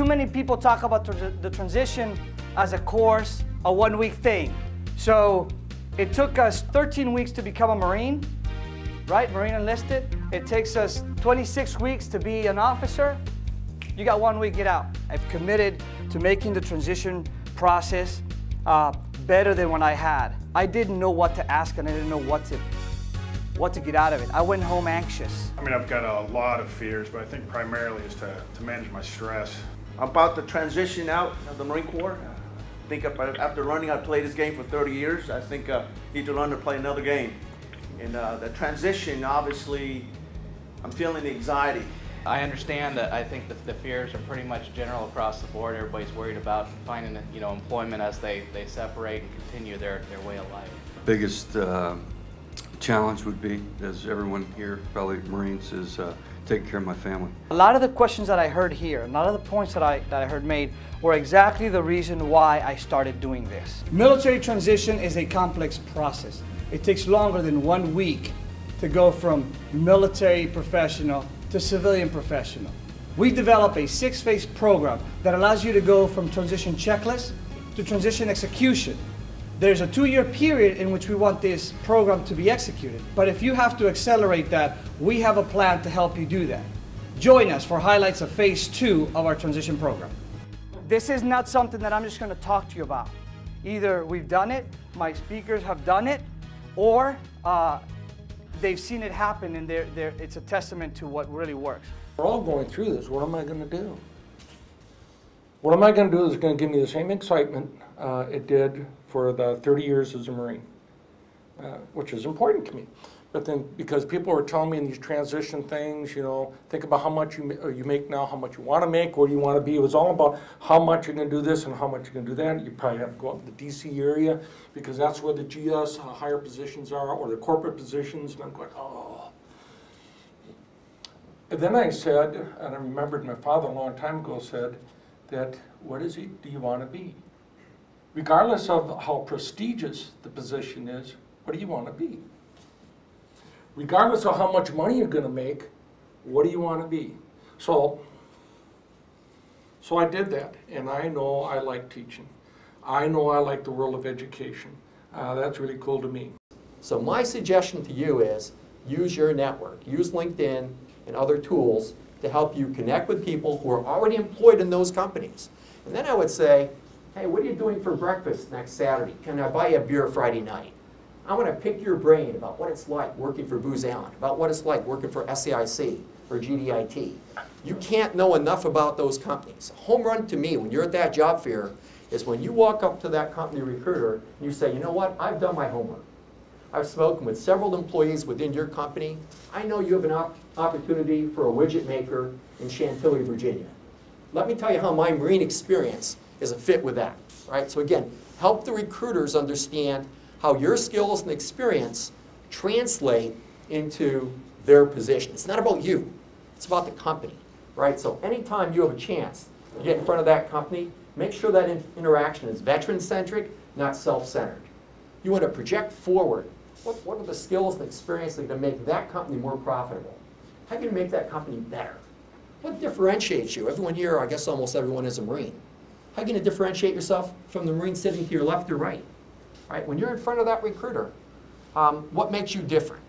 Too many people talk about the transition as a course, a one-week thing. So it took us 13 weeks to become a Marine, right? Marine enlisted. It takes us 26 weeks to be an officer. You got 1 week, get out. I've committed to making the transition process better than what I had. I didn't know what to ask and I didn't know what to get out of it. I went home anxious. I mean, I've got a lot of fears, but I think primarily is to manage my stress. About the transition out of the Marine Corps, I think after learning how to play this game for 30 years, I think I need to learn to play another game. And the transition, obviously, I'm feeling the anxiety. I understand that. I think the fears are pretty much general across the board. Everybody's worried about finding employment as they separate and continue their way of life. Biggest challenge would be, as everyone here, probably Marines, is taking care of my family. A lot of the questions that I heard here, a lot of the points that I heard made were exactly the reason why I started doing this. Military transition is a complex process. It takes longer than 1 week to go from military professional to civilian professional. We develop a 6-phase program that allows you to go from transition checklist to transition execution. There's a 2-year period in which we want this program to be executed. But if you have to accelerate that, we have a plan to help you do that. Join us for highlights of phase 2 of our transition program. This is not something that I'm just going to talk to you about. Either we've done it, my speakers have done it, or they've seen it happen and it's a testament to what really works. We're all going through this. What am I going to do? What am I going to do is going to give me the same excitement it did for the 30 years as a Marine, which is important to me. But then, because people are telling me in these transition things, think about how much you make now, how much you want to make, where you want to be. It was all about how much you're going to do this and how much you're going to do that. You probably have to go up to the DC area because that's where the GS higher positions are, or the corporate positions. And I'm going, oh. And then I said, and I remembered my father a long time ago said that, what do you want to be? Regardless of how prestigious the position is, what do you want to be? Regardless of how much money you're going to make, what do you want to be? So I did that, and I know I like teaching. I know I like the world of education. That's really cool to me. So my suggestion to you is use your network. Use LinkedIn and other tools to help you connect with people who are already employed in those companies. And then I would say, hey, what are you doing for breakfast next Saturday? Can I buy you a beer Friday night? I want to pick your brain about what it's like working for Booz Allen, about what it's like working for SAIC or GDIT. You can't know enough about those companies. A home run to me when you're at that job fair is when you walk up to that company recruiter and you say, you know what, I've done my homework. I've spoken with several employees within your company. I know you have an opportunity for a widget maker in Chantilly, Virginia. Let me tell you how my Marine experience is a fit with that. Right? So again, help the recruiters understand how your skills and experience translate into their position. It's not about you. It's about the company. Right? So anytime you have a chance to get in front of that company, make sure that interaction is veteran-centric, not self-centered. You want to project forward. What are the skills and experience that are going to make that company more profitable? How are you going to make that company better? What differentiates you? Everyone here, I guess almost everyone is a Marine. How are you going to differentiate yourself from the Marine sitting to your left or right? Right? When you're in front of that recruiter, what makes you different?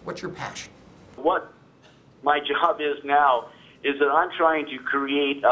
What's your passion? What my job is now is that I'm trying to create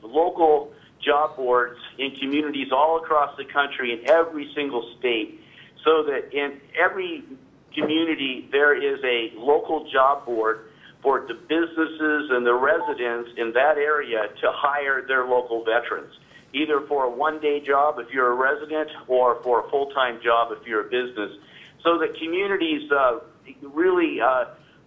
local job boards in communities all across the country in every single state, so that in every community there is a local job board for the businesses and the residents in that area to hire their local veterans, either for a one-day job if you're a resident or for a full-time job if you're a business, so that communities really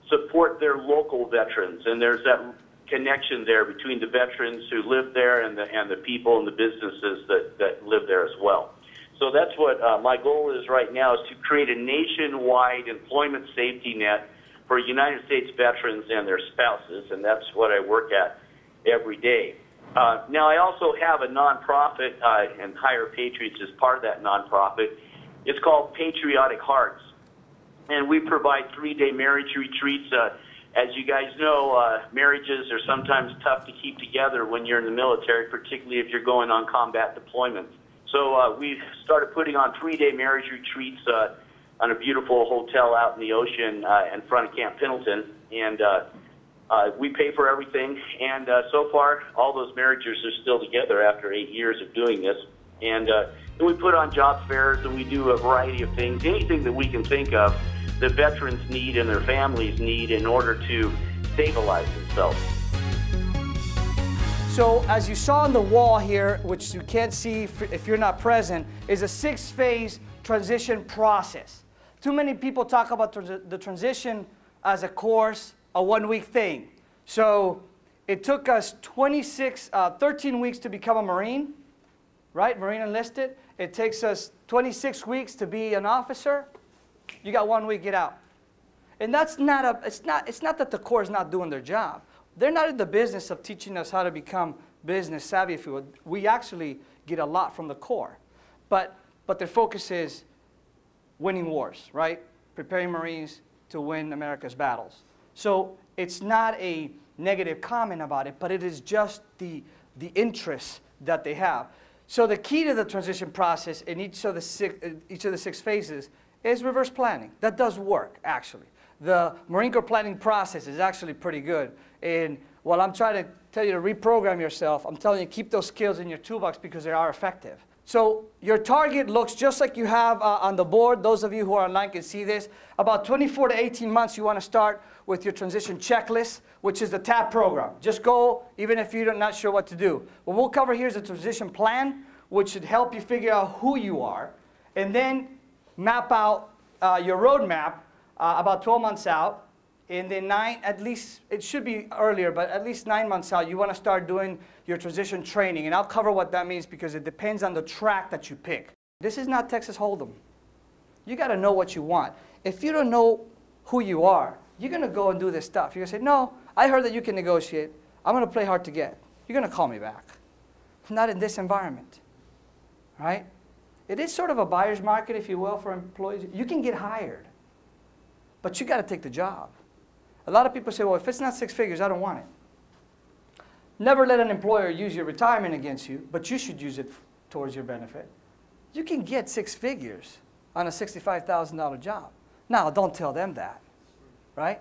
support their local veterans. And there's that connection there between the veterans who live there and the people and the businesses that live there as well. So that's what my goal is right now, is to create a nationwide employment safety net for United States veterans and their spouses, and that's what I work at every day. Now, I also have a nonprofit, and Hire Patriots is part of that nonprofit. It's called Patriotic Hearts, and we provide 3-day marriage retreats as you guys know, marriages are sometimes tough to keep together when you're in the military, particularly if you're going on combat deployments. So we've started putting on 3-day marriage retreats on a beautiful hotel out in the ocean in front of Camp Pendleton. And we pay for everything. And so far, all those marriages are still together after 8 years of doing this. And we put on job fairs, and we do a variety of things, anything that we can think of that veterans need and their families need in order to stabilize themselves. So as you saw on the wall here, which you can't see if you're not present, is a 6-phase transition process. Too many people talk about the transition as a course, a 1-week thing. So it took us 13 weeks to become a Marine, right? Marine enlisted. It takes us 26 weeks to be an officer. You got 1 week, get out. And that's not it's not that the Corps is not doing their job. They're not in the business of teaching us how to become business savvy, if you would. We actually get a lot from the Corps. But their focus is winning wars, right? Preparing Marines to win America's battles. So it's not a negative comment about it, but it is just the interest that they have. So the key to the transition process in each of the 6 phases is reverse planning. That does work, actually. The Marine Corps planning process is actually pretty good. And while I'm trying to tell you to reprogram yourself, I'm telling you keep those skills in your toolbox because they are effective. So your target looks just like you have on the board. Those of you who are online can see this. About 24 to 18 months, you want to start with your transition checklist, which is the TAP program. Just go, even if you're not sure what to do. What we'll cover here is a transition plan, which should help you figure out who you are, and then map out your roadmap about 12 months out. And then at least, it should be earlier, but at least 9 months out, you want to start doing your transition training. And I'll cover what that means because it depends on the track that you pick. This is not Texas Hold'em. You got to know what you want. If you don't know who you are, you're going to go and do this stuff. You're going to say, no, I heard that you can negotiate. I'm going to play hard to get. You're going to call me back. Not in this environment, right? It is sort of a buyer's market, if you will, for employees. You can get hired, but you got to take the job. A lot of people say, well, if it's not 6 figures, I don't want it. Never let an employer use your retirement against you, but you should use it towards your benefit. You can get 6 figures on a $65,000 job. Now, don't tell them that, right?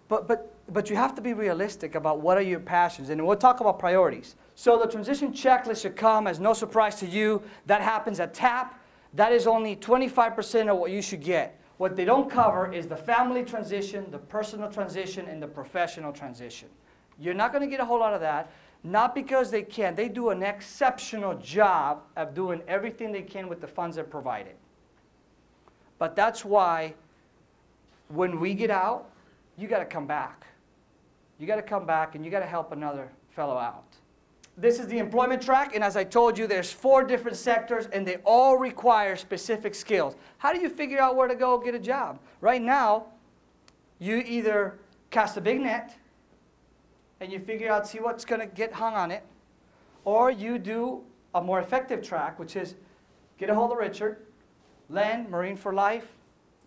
But you have to be realistic about what are your passions, and we'll talk about priorities. So the transition checklist should come as no surprise to you. That happens at TAP. That is only 25% of what you should get. What they don't cover is the family transition, the personal transition, and the professional transition. You're not going to get a whole lot of that, not because they can't. They do an exceptional job of doing everything they can with the funds they're provided. But that's why when we get out, you got to come back. You got to come back and you got to help another fellow out. This is the employment track, and as I told you, there's 4 different sectors, and they all require specific skills. How do you figure out where to go get a job? Right now, you either cast a big net, and you figure out, see what's going to get hung on it, or you do a more effective track, which is get a hold of Richard, Len, Marine for Life,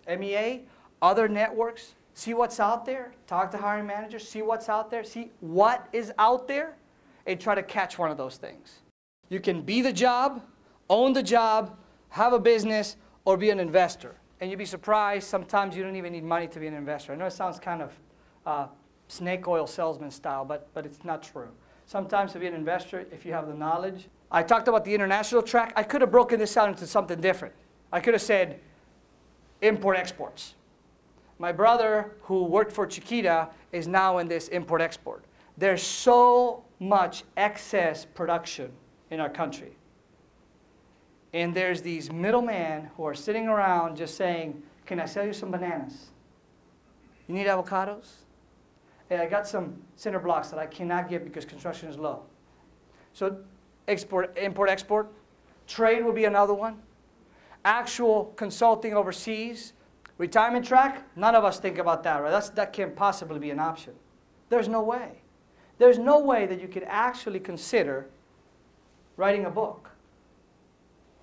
MEA, other networks, see what's out there, talk to hiring managers, see what's out there, see what is out there, and try to catch one of those things. You can be the job, own the job, have a business, or be an investor. And you'd be surprised, sometimes you don't even need money to be an investor. I know it sounds kind of snake oil salesman style, but it's not true. Sometimes to be an investor, if you have the knowledge. I talked about the international track. I could have broken this out into something different. I could have said import-exports. My brother, who worked for Chiquita, is now in this import-export. There's so much excess production in our country. And there's these middlemen who are sitting around just saying, can I sell you some bananas? You need avocados? Hey, I got some cinder blocks that I cannot get because construction is low. So import-export. Trade will be another one. Actual consulting overseas. Retirement track, none of us think about that, right? That can't possibly be an option. There's no way. There's no way that you could actually consider writing a book.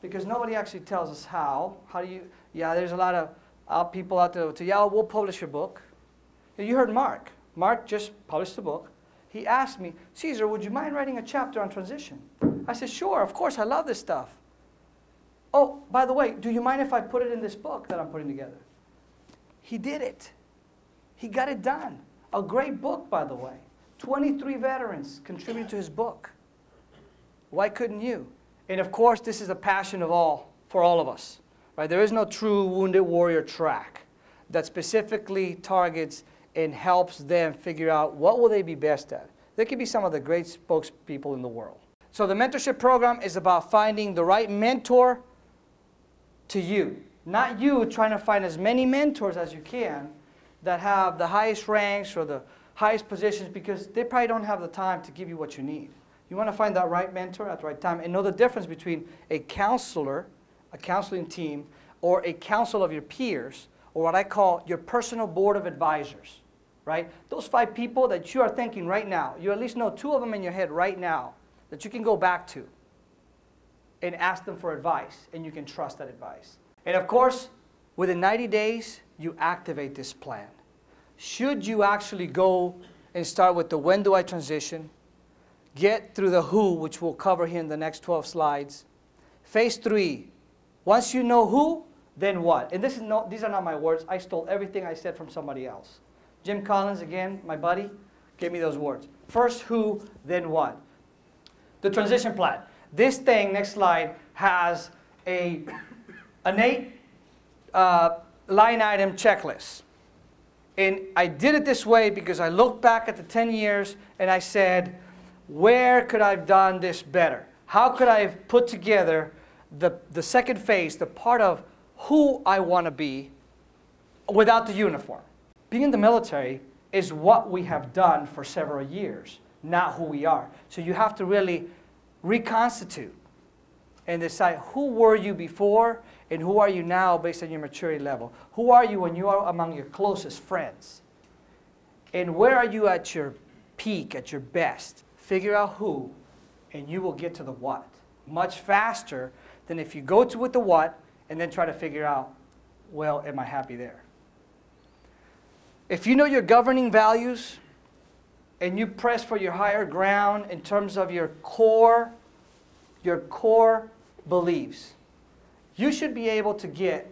Because nobody actually tells us how. How do you, yeah, there's a lot of people out there to, yeah, we'll publish your book. You heard Mark. Mark just published a book. He asked me, Cesar, would you mind writing a chapter on transition? I said, sure, of course, I love this stuff. Oh, by the way, do you mind if I put it in this book that I'm putting together? He did it. He got it done. A great book, by the way. 23 veterans contributed to his book. Why couldn't you? And of course, this is a passion for all of us. Right? There is no true Wounded Warrior track that specifically targets and helps them figure out what will they be best at. They could be some of the great spokespeople in the world. So the mentorship program is about finding the right mentor to you. Not you trying to find as many mentors as you can that have the highest ranks or the highest positions, because they probably don't have the time to give you what you need. You want to find that right mentor at the right time and know the difference between a counselor, a counseling team, or a council of your peers, or what I call your personal board of advisors. Right? Those 5 people that you are thinking right now, you at least know 2 of them in your head right now that you can go back to and ask them for advice, and you can trust that advice. And of course, within 90 days, you activate this plan. Should you actually go and start with the when do I transition, get through the who, which we'll cover here in the next 12 slides. Phase 3, once you know who, then what? And these are not my words. I stole everything I said from somebody else. Jim Collins, again, my buddy, gave me those words. First who, then what. The transition plan. This thing, next slide, has an 8 line item checklist. And I did it this way because I looked back at the 10 years and I said, where could I have done this better? How could I have put together the second phase, the part of who I want to be without the uniform? Being in the military is what we have done for several years, not who we are. So you have to really reconstitute and decide who were you before and who are you now based on your maturity level. Who are you when you are among your closest friends? And where are you at your peak, at your best? Figure out who, and you will get to the what much faster than if you go to with the what and then try to figure out, well, am I happy there? If you know your governing values and you press for your higher ground in terms of your core beliefs, you should be able to get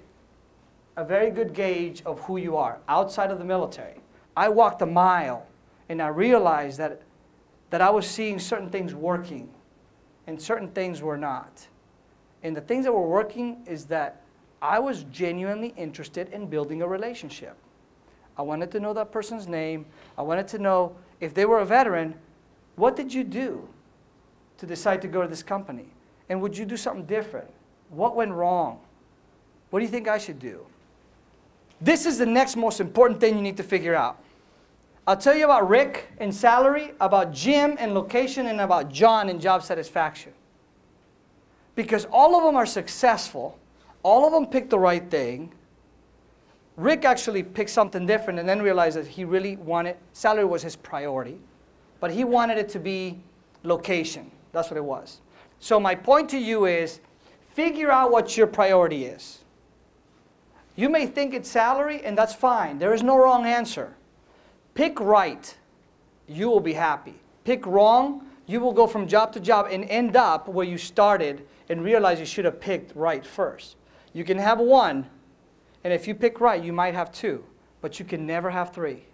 a very good gauge of who you are outside of the military. I walked a mile and I realized that I was seeing certain things working and certain things were not. And the things that were working is that I was genuinely interested in building a relationship. I wanted to know that person's name. I wanted to know if they were a veteran, what did you do to decide to go to this company? And would you do something different? What went wrong? What do you think I should do? This is the next most important thing you need to figure out. I'll tell you about Rick and salary, about Jim and location, and about John and job satisfaction. Because all of them are successful. All of them picked the right thing. Rick actually picked something different and then realized that he really wanted, salary was his priority, but he wanted it to be location. That's what it was. So my point to you is, figure out what your priority is. You may think it's salary, and that's fine. There is no wrong answer. Pick right, you will be happy. Pick wrong, you will go from job to job and end up where you started and realize you should have picked right first. You can have one, and if you pick right, you might have 2, but you can never have 3.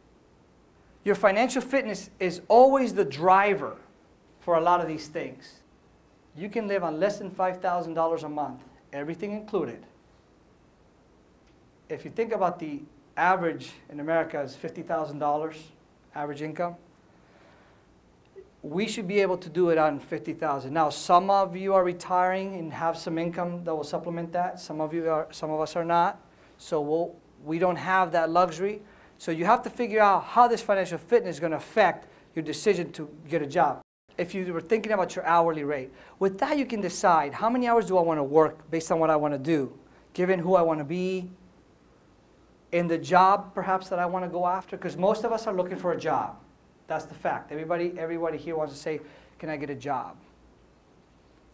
Your financial fitness is always the driver for a lot of these things. You can live on less than $5,000 a month, everything included. If you think about the average in America is $50,000 average income, we should be able to do it on $50,000. Now, some of you are retiring and have some income that will supplement that. Some of us are not. So we don't have that luxury. So you have to figure out how this financial fitness is going to affect your decision to get a job. If you were thinking about your hourly rate, with that you can decide how many hours do I want to work based on what I want to do, given who I want to be, in the job perhaps that I want to go after, because most of us are looking for a job. That's the fact. Everybody here wants to say, can I get a job?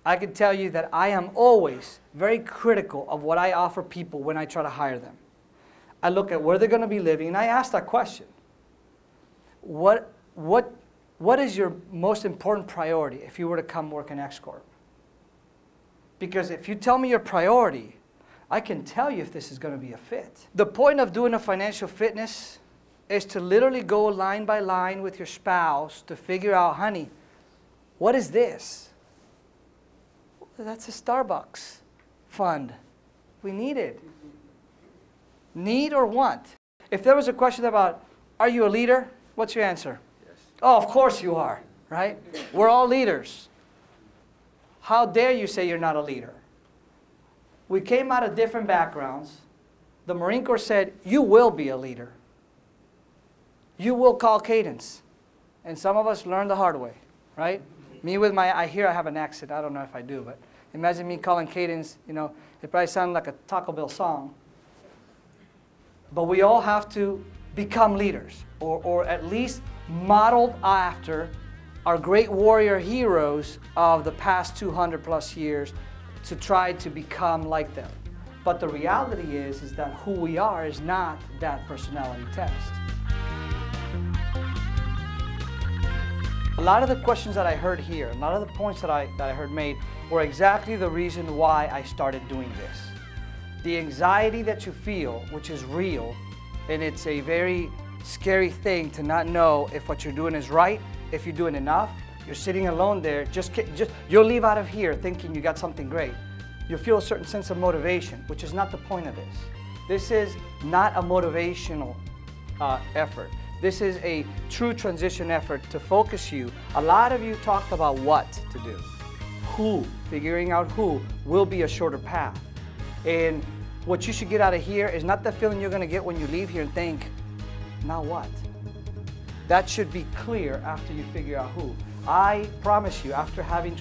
I can tell you that I am always very critical of what I offer people when I try to hire them. I look at where they're going to be living, and I ask that question. what is your most important priority if you were to come work in X-Corp? Because if you tell me your priority, I can tell you if this is going to be a fit. The point of doing a financial fitness is to literally go line by line with your spouse to figure out, honey, what is this? That's a Starbucks fund. We need it. Need or want? If there was a question about, are you a leader? What's your answer? Yes. Oh, of course you are, right? We're all leaders. How dare you say you're not a leader? We came out of different backgrounds. The Marine Corps said, you will be a leader. You will call cadence. And some of us learned the hard way, right? Me with my, I hear I have an accent. I don't know if I do, but imagine me calling cadence, you know, it probably sounded like a Taco Bell song. But we all have to become leaders, or at least modeled after our great warrior heroes of the past 200 plus years to try to become like them. But the reality is that who we are is not that personality test. A lot of the questions that I heard here, a lot of the points that I heard made were exactly the reason why I started doing this. The anxiety that you feel, which is real, and it's a very scary thing to not know if what you're doing is right, if you're doing enough. You're sitting alone there, you'll leave out of here thinking you got something great. You'll feel a certain sense of motivation, which is not the point of this. This is not a motivational effort. This is a true transition effort to focus you. A lot of you talked about what to do. Who, figuring out who, will be a shorter path. And what you should get out of here is not the feeling you're going to get when you leave here and think, now what? That should be clear after you figure out who. I promise you, after having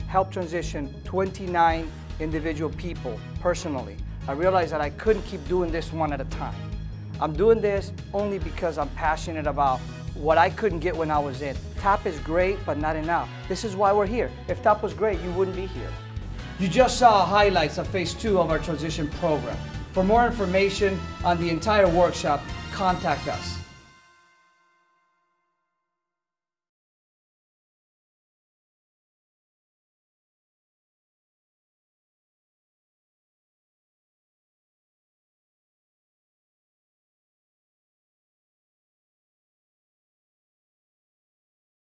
helped transition 29 individual people personally, I realized that I couldn't keep doing this one at a time. I'm doing this only because I'm passionate about what I couldn't get when I was in. TAP is great, but not enough. This is why we're here. If TAP was great, you wouldn't be here. You just saw highlights of phase 2 of our transition program. For more information on the entire workshop, contact us.